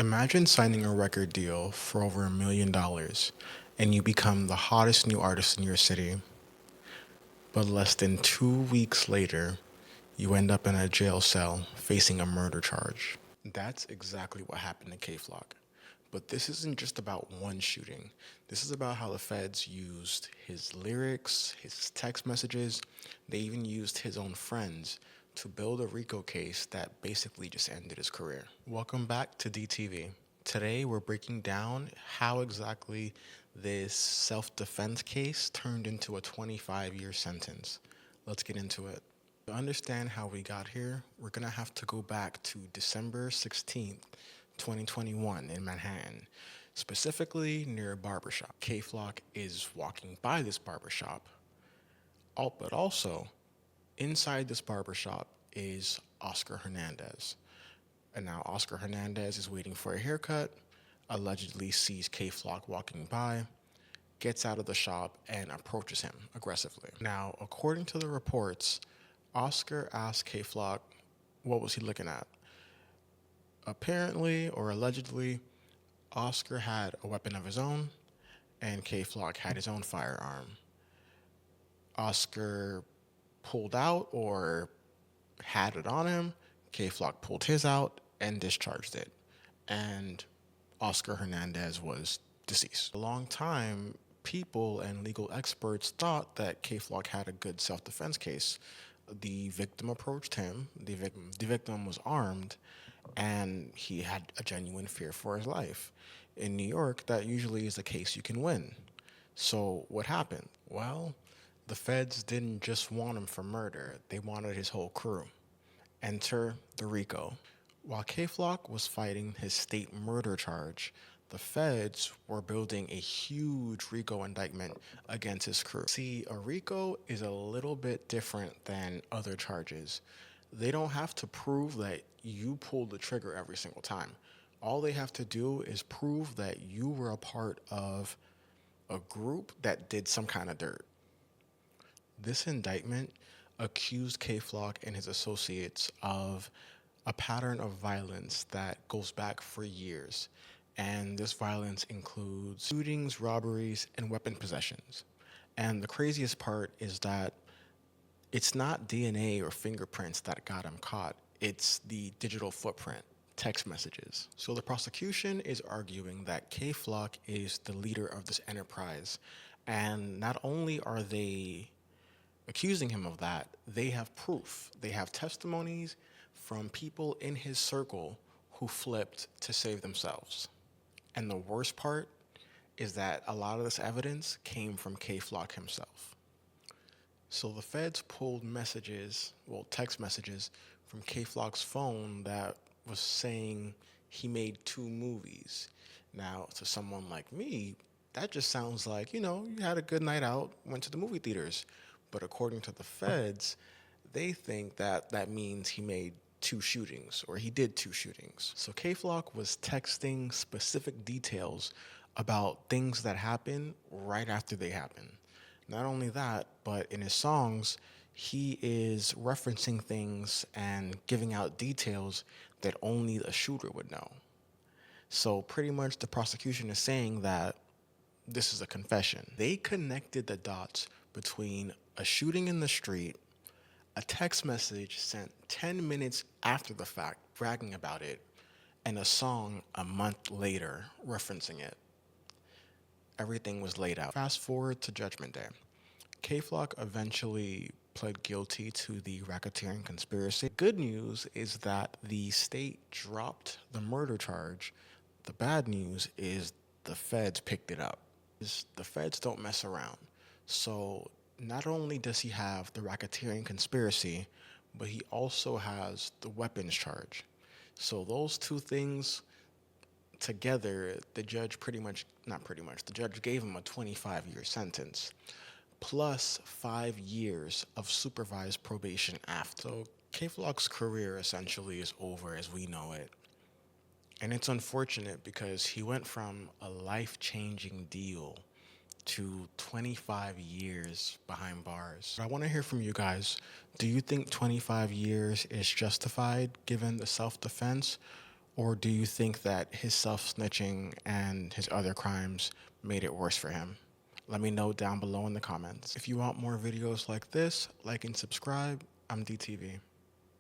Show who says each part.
Speaker 1: Imagine signing a record deal for over $1 million and you become the hottest new artist in your city. But less than 2 weeks later, you end up in a jail cell facing a murder charge. That's exactly what happened to K Flock. But this isn't just about one shooting. This is about how the feds used his lyrics, his text messages, they even used his own friends to build a RICO case that basically just ended his career. Welcome back to DTV. Today we're breaking down how exactly this self-defense case turned into a 25-year sentence. Let's get into it. To understand how we got here, we're going to have to go back to December 16th, 2021 in Manhattan, specifically near a barbershop. K Flock is walking by this barbershop, but also inside this barbershop is Oscar Hernandez. And now Oscar Hernandez is waiting for a haircut, allegedly sees K Flock walking by, gets out of the shop, and approaches him aggressively. Now, according to the reports, Oscar asked K Flock what was he looking at. Apparently, or allegedly, Oscar had a weapon of his own, and K Flock had his own firearm. Oscar pulled out or had it on him. K Flock pulled his out and discharged it. And Oscar Hernandez was deceased. A long time, people and legal experts thought that K Flock had a good self-defense case. The victim approached him. The victim was armed, and he had a genuine fear for his life. In New York, that usually is a case you can win. So what happened? Well, the feds didn't just want him for murder. They wanted his whole crew. Enter the RICO. While K Flock was fighting his state murder charge, the feds were building a huge RICO indictment against his crew. See, a RICO is a little bit different than other charges. They don't have to prove that you pulled the trigger every single time. All they have to do is prove that you were a part of a group that did some kind of dirt. This indictment accused K Flock and his associates of a pattern of violence that goes back for years. And this violence includes shootings, robberies, and weapon possessions. And the craziest part is that it's not DNA or fingerprints that got him caught. It's the digital footprint, text messages. So the prosecution is arguing that K Flock is the leader of this enterprise. And not only are they accusing him of that, they have proof. They have testimonies from people in his circle who flipped to save themselves. And the worst part is that a lot of this evidence came from K Flock himself. So the feds pulled messages, text messages from K Flock's phone that was saying he made 2 movies. Now, to someone like me, that just sounds like, you had a good night out, went to the movie theaters. But according to the feds, they think that that means he made 2 shootings, or he did 2 shootings. So K Flock was texting specific details about things that happened right after they happened. Not only that, but in his songs, he is referencing things and giving out details that only the shooter would know. So pretty much the prosecution is saying that this is a confession. They connected the dots between a shooting in the street, a text message sent 10 minutes after the fact bragging about it, and a song a month later referencing it. Everything was laid out. Fast forward to Judgment Day. K Flock eventually pled guilty to the racketeering conspiracy. Good news is that the state dropped the murder charge. The bad news is the feds picked it up. The feds don't mess around. So not only does he have the racketeering conspiracy, but he also has the weapons charge. So those 2 things together, the judge the judge gave him a 25-year sentence, plus 5 years of supervised probation after. So K Flock's career essentially is over as we know it. And it's unfortunate because he went from a life-changing deal to 25 years behind bars. I want to hear from you guys. Do you think 25 years is justified given the self-defense? Or do you think that his self-snitching and his other crimes made it worse for him? Let me know down below in the comments. If you want more videos like this, like and subscribe. I'm DTV.